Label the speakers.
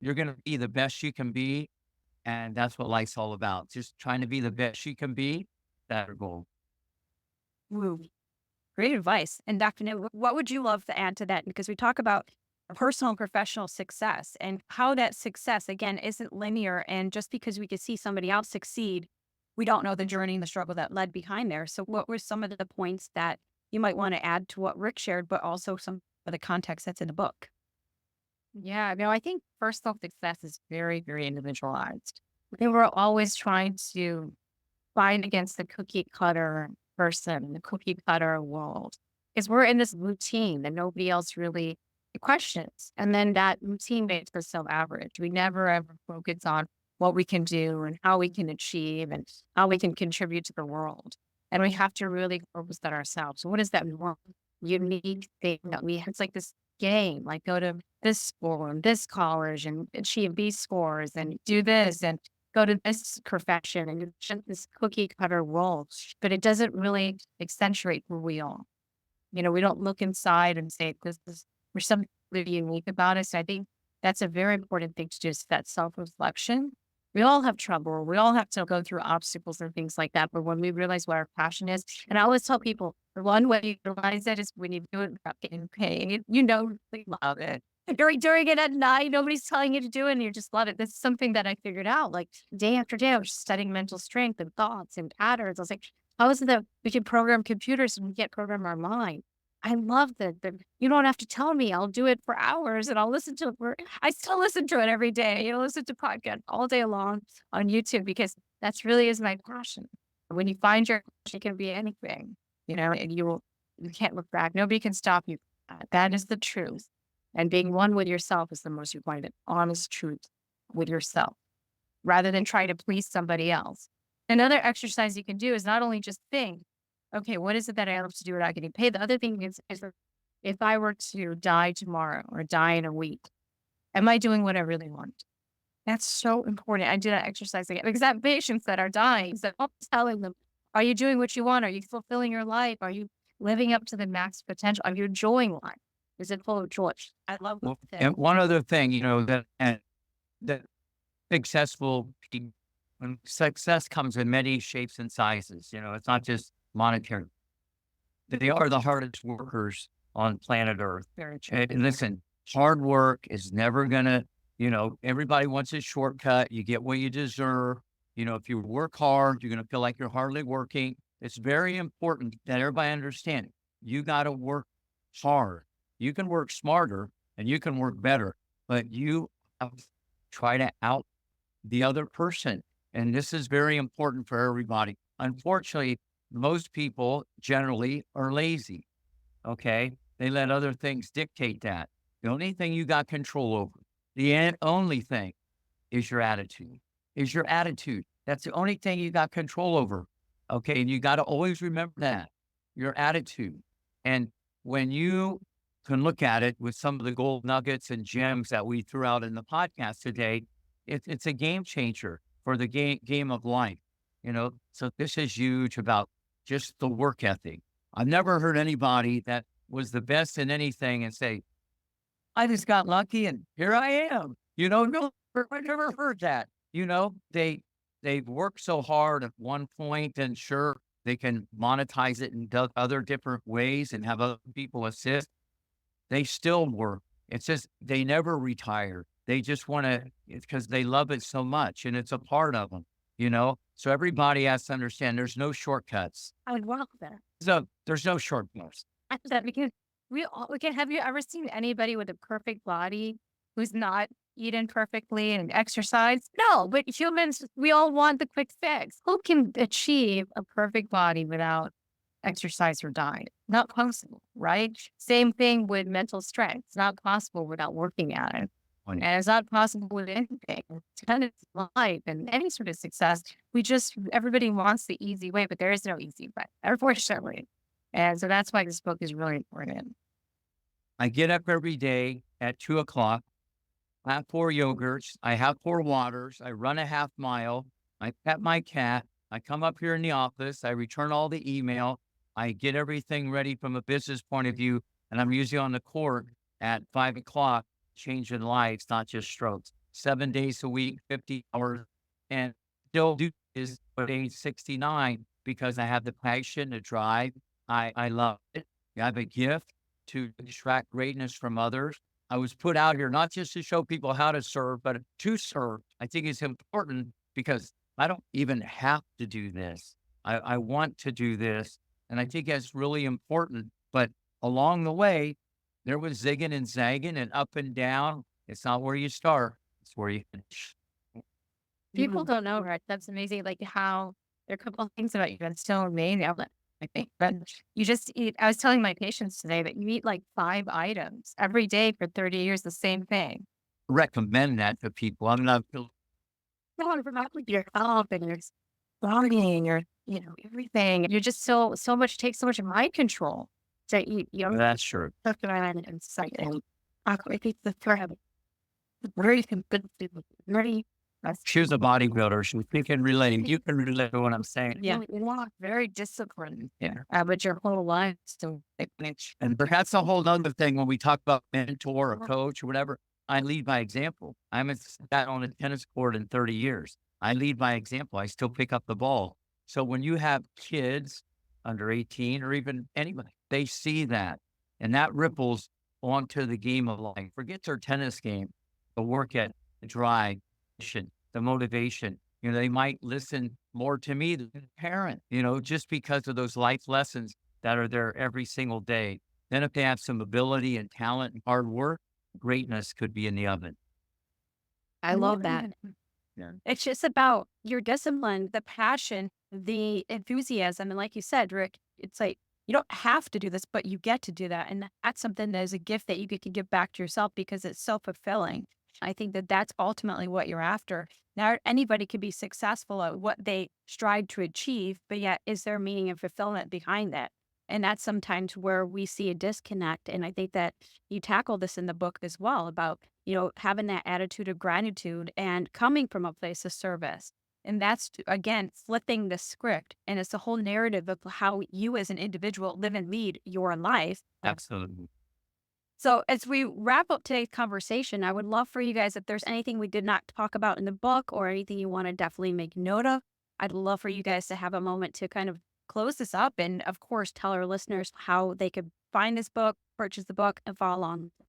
Speaker 1: You're going to be the best you can be. And that's what life's all about. Just trying to be the best you can be. That's our goal.
Speaker 2: Woo. Great advice. And Dr. Nick, what would you love to add to that? Because we talk about personal and professional success and how that success, again, isn't linear. And just because we could see somebody else succeed, we don't know the journey and the struggle that led behind there. So, what were some of the points that you might want to add to what Rick shared, but also some of the context that's in the book?
Speaker 3: Yeah, no, I think personal success is very, very individualized. They were always trying to fight against the cookie cutter person, the cookie cutter world, because we're in this routine that nobody else really questions. And then that routine makes us so average. We never ever focus on what we can do and how we can achieve and how we can contribute to the world. And we have to really focus on ourselves. So what is that one unique thing that we, it's like this game, like go to this school and this college and achieve these scores and do this and go to this profession and it's just this cookie cutter role, but it doesn't really accentuate who we are. We don't look inside and say, there's something really unique about us. I think that's a very important thing to do is that self reflection. We all have trouble. We all have to go through obstacles and things like that. But when we realize what our passion is, and I always tell people, the one way you realize that is when you do it without getting paid. You know, you love it. During it at night, nobody's telling you to do it, and you just love it. This is something that I figured out, like day after day. I was just studying mental strength and thoughts and patterns. I was like, how is it that we can program computers and we can't program our mind? I love that. You don't have to tell me. I'll do it for hours and I'll listen to it. I still listen to it every day. Listen to podcasts all day long on YouTube because that's really is my passion. When you find your passion, it can be anything, and you can't look back. Nobody can stop you. That is the truth. And being one with yourself is the most important, honest truth with yourself rather than try to please somebody else. Another exercise you can do is not only just think, okay, what is it that I love to do without getting paid? The other thing is if I were to die tomorrow or die in a week, am I doing what I really want? That's so important. I do that exercise again because I have patients that are dying. So I'm telling them, are you doing what you want? Are you fulfilling your life? Are you living up to the max potential? Are you enjoying life? Is it full of joy? I love
Speaker 1: Well,
Speaker 3: that.
Speaker 1: and one other thing, that successful people, when success comes in many shapes and sizes, it's not just monetary. They are the hardest workers on planet Earth.
Speaker 3: Very true.
Speaker 1: And listen, hard work is never gonna, everybody wants a shortcut. You get what you deserve. If you work hard, you're gonna feel like you're hardly working. It's very important that everybody understand it. You gotta work hard. You can work smarter and you can work better, but you have to try to out the other person. And this is very important for everybody. Unfortunately, most people generally are lazy. Okay. They let other things dictate that. The only thing you got control over, only thing is your attitude, That's the only thing you got control over. Okay. And you got to always remember that your attitude. And when you can look at it with some of the gold nuggets and gems that we threw out in the podcast today, it's a game changer for the game of life. So this is huge about just the work ethic. I've never heard anybody that was the best in anything and say, I just got lucky and here I am. No, I never heard that. They've worked so hard at one point and sure they can monetize it in other different ways and have other people assist. They still work. It's just they never retire. They just want to, it's because they love it so much and it's a part of them. So everybody has to understand there's no shortcuts.
Speaker 3: I would love that.
Speaker 1: So there's no shortcuts.
Speaker 3: I love that because we can. Have you ever seen anybody with a perfect body who's not eating perfectly and exercise? No, but humans, we all want the quick fix. Who can achieve a perfect body without exercise or diet? Not possible, right? Same thing with mental strength. It's not possible without working at it. And it's not possible with anything. It's kind of life and any sort of success. Everybody wants the easy way, but there is no easy way, unfortunately. And so that's why this book is really important.
Speaker 1: I get up every day at 2:00. I have 4 yogurts. I have 4 waters. I run a half mile. I pet my cat. I come up here in the office. I return all the email. I get everything ready from a business point of view. And I'm usually on the court at 5:00, changing lives, not just strokes. 7 days a week, 50 hours, and still do is at age 69 because I have the passion, the drive. I love it. I have a gift to extract greatness from others. I was put out here not just to show people how to serve, but to serve. I think it's important because I don't even have to do this. I want to do this. And I think that's really important. But along the way, there was zigging and zagging and up and down. It's not where you start, it's where you finish.
Speaker 3: People don't know, right? That's amazing. Like how there are a couple of things about you that's so amazing. I think, but you just eat. I was telling my patients today that you eat like 5 items every day for 30 years, the same thing.
Speaker 1: Recommend that to people. I'm not
Speaker 3: No, remotely your health and your body your, everything. You're just so much takes so much mind control to eat.
Speaker 1: that's true.
Speaker 3: Stuff and sight and I think the thread very good very
Speaker 1: She was a bodybuilder. She can relate. You can relate to what I'm saying.
Speaker 3: yeah, very disciplined.
Speaker 1: Yeah.
Speaker 3: But your whole life so
Speaker 1: And perhaps a whole other thing when we talk about mentor or coach or whatever, I lead by example. I haven't sat on a tennis court in 30 years. I lead by example. I still pick up the ball. So when you have kids under 18 or even anybody, they see that and that ripples onto the game of life. Forget their tennis game, the work ethic, the drive, the motivation. They might listen more to me than a parent, just because of those life lessons that are there every single day. Then if they have some ability and talent and hard work, greatness could be in the oven.
Speaker 3: I love that.
Speaker 1: Yeah.
Speaker 2: It's just about your discipline, the passion, the enthusiasm. And like you said, Rick, it's like you don't have to do this, but you get to do that. And that's something that is a gift that you get to give back to yourself because it's so fulfilling. I think that that's ultimately what you're after. Now, anybody could be successful at what they strive to achieve, but yet is there meaning and fulfillment behind that? And that's sometimes where we see a disconnect. And I think that you tackle this in the book as well about, having that attitude of gratitude and coming from a place of service. And that's, again, flipping the script. And it's the whole narrative of how you as an individual live and lead your life.
Speaker 1: Absolutely.
Speaker 2: So, as we wrap up today's conversation, I would love for you guys, if there's anything we did not talk about in the book or anything you want to definitely make note of, I'd love for you guys to have a moment to kind of close this up and, of course, tell our listeners how they could find this book, purchase the book, and follow along.